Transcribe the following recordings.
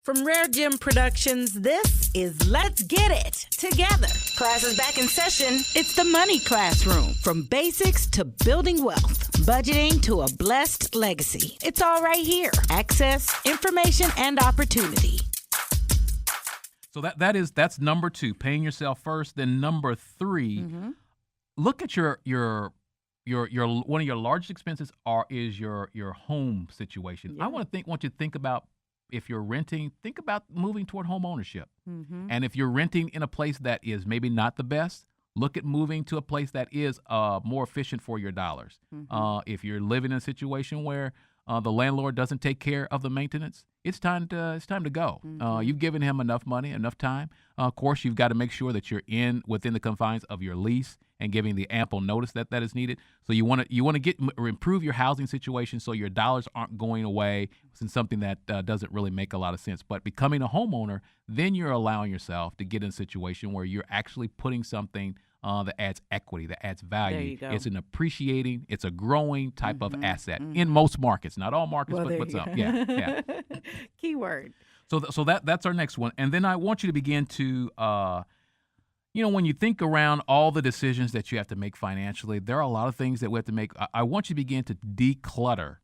From RareGem Productions, this is Let's Get It Together. Class is back in session. It's the Money Classroom. From basics to building wealth, budgeting to a blessed legacy. It's all right here. Access, information, and opportunity. So that's number 2, paying yourself first. Then number 3, look at your one of your largest expenses is your home situation. Yeah. I want you to think about, if you're renting, think about moving toward home ownership. And if you're renting in a place that is maybe not the best, look at moving to a place that is more efficient for your dollars. If you're living in a situation where the landlord doesn't take care of the maintenance, it's time to go. You've given him enough money, enough time. Of course, you've got to make sure that you're within the confines of your lease and giving the ample notice that is needed. So you want to improve your housing situation so your dollars aren't going away in something that doesn't really make a lot of sense. But becoming a homeowner, then you're allowing yourself to get in a situation where you're actually putting something that adds equity, that adds value. There you go. It's an appreciating, it's a growing type of asset in most markets, not all markets, but some. Yeah. Keyword. So that's our next one. And then I want you to begin to, when you think around all the decisions that you have to make financially, there are a lot of things that we have to make. I want you to begin to declutter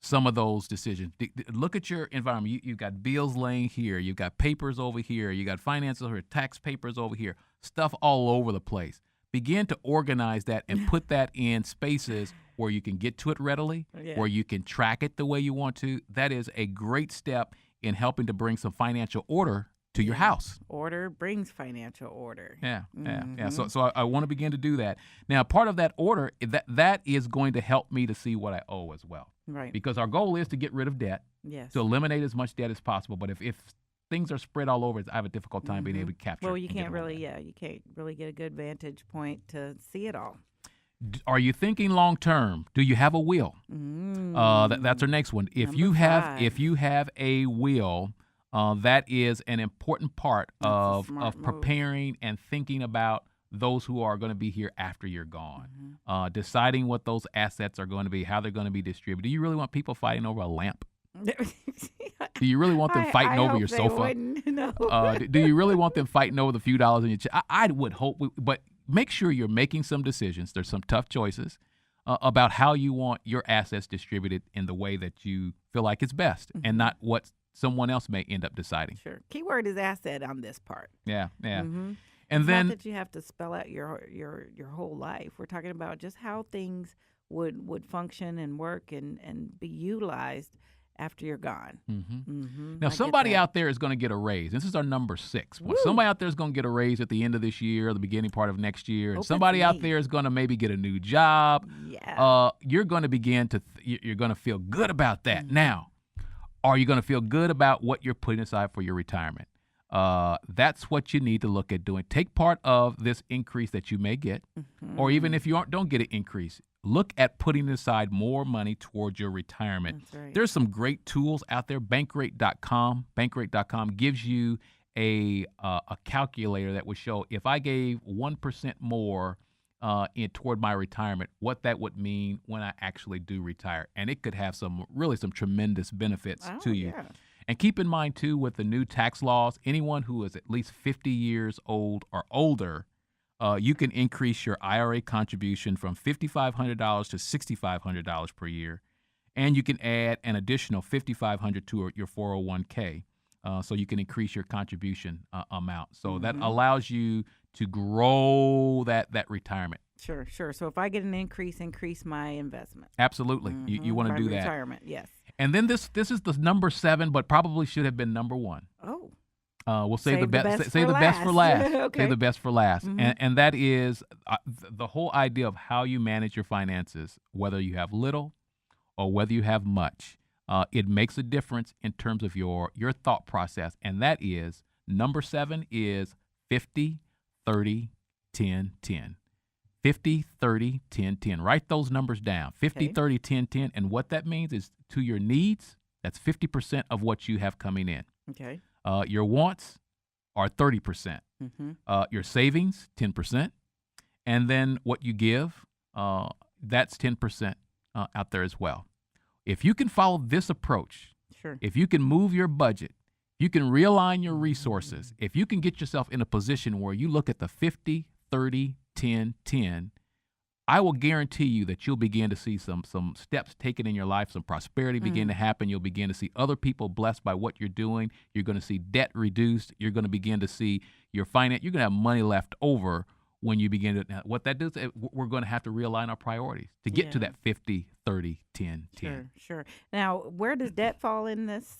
some of those decisions. Look at your environment. You've got bills laying here. You've got papers over here. You got finances over here, tax papers over here, stuff all over the place. Begin to organize that and put that in spaces where you can get to it readily, where you can track it the way you want to. That is a great step in helping to bring some financial order to your house. Order brings financial order. Yeah. So I want to begin to do that. Now, part of that order, that is going to help me to see what I owe as well. Right. Because our goal is to get rid of debt, to eliminate as much debt as possible. But if things are spread all over, I have a difficult time being able to capture. Well, you can't really get a good vantage point to see it all. Are you thinking long term? Do you have a will? That's our next one. If you have a will, that is an important part of preparing and thinking about those who are going to be here after you're gone. Deciding what those assets are going to be, how they're going to be distributed. Do you really want people fighting over a lamp? Do you really want them fighting over your sofa? No. Do you really want them fighting over the few dollars in your check? I would hope, but make sure you're making some decisions. There's some tough choices about how you want your assets distributed in the way that you feel like it's best, and not what someone else may end up deciding. Sure. Keyword is asset on this part. Yeah. And it's then not that you have to spell out your whole life. We're talking about just how things would function and work and be utilized after you're gone. Now, somebody out there is going to get a raise. This is our number 6. Well, somebody out there is going to get a raise at the end of this year or the beginning part of next year. And somebody out there is going to maybe get a new job. Yeah. You're going to begin to you're going to feel good about that. Now, are you going to feel good about what you're putting aside for your retirement? That's what you need to look at doing. Take part of this increase that you may get, or even if you don't get an increase, look at putting aside more money towards your retirement. That's right. There's some great tools out there. Bankrate.com. Bankrate.com gives you a calculator that would show if I gave 1% more toward my retirement, what that would mean when I actually do retire. And it could have some tremendous benefits to you. Yeah. And keep in mind, too, with the new tax laws, anyone who is at least 50 years old or older, you can increase your IRA contribution from $5,500 to $6,500 per year. And you can add an additional $5,500 to your 401k. So you can increase your contribution amount. So that allows you to grow that retirement. Sure. So if I get an increase my investment. Absolutely. You want to do that. Retirement, yes. And then this is the number 7, but probably should have been number 1. Oh. We'll say the best for last. Okay. Say the best for last. And that is the whole idea of how you manage your finances, whether you have little or whether you have much. It makes a difference in terms of your thought process. And that is, number 7 is 50, 30, 10, 10. 50, 30, 10, 10. Write those numbers down. 50, 30, 10, 10. And what that means is to your needs, that's 50% of what you have coming in. Okay. Your wants are 30%. Your savings, 10%. And then what you give, that's 10% out there as well. If you can follow this approach, sure. If you can move your budget You can realign your resources. If you can get yourself in a position where you look at the 50, 30, 10, 10, I will guarantee you that you'll begin to see some steps taken in your life, some prosperity begin to happen. You'll begin to see other people blessed by what you're doing. You're going to see debt reduced. You're going to begin to see your finance. You're going to have money left over when you begin to. What that does, we're going to have to realign our priorities to get to that 50, 30, 10, 10. Sure. Now, where does debt fall in this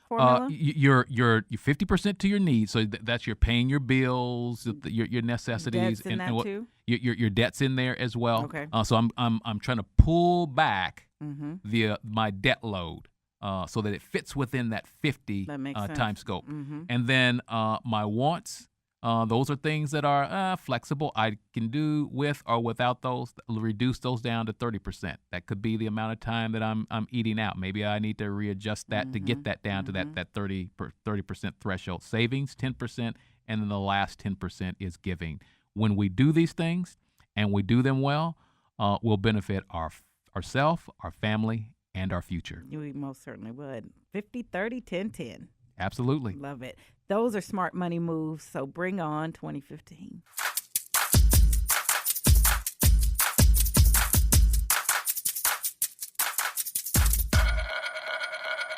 formula? You're 50% to your needs, so that's you're paying your bills, your necessities, Debt's in that too? Your debt's in there as well. Okay. So I'm trying to pull back Mm-hmm. my debt load so that it fits within that 50 That makes sense. time scope. Mm-hmm. And then my wants, those are things that are flexible. I can do with or without those. Reduce those down to 30%. That could be the amount of time that I'm eating out. Maybe I need to readjust that to get that down to that 30% threshold. Savings 10%, and then the last 10% is giving. When we do these things and we do them well, we'll benefit ourselves, our family, and our future. We most certainly would. 50, 30, 10, 10. Absolutely. Love it. Those are smart money moves. So bring on 2015.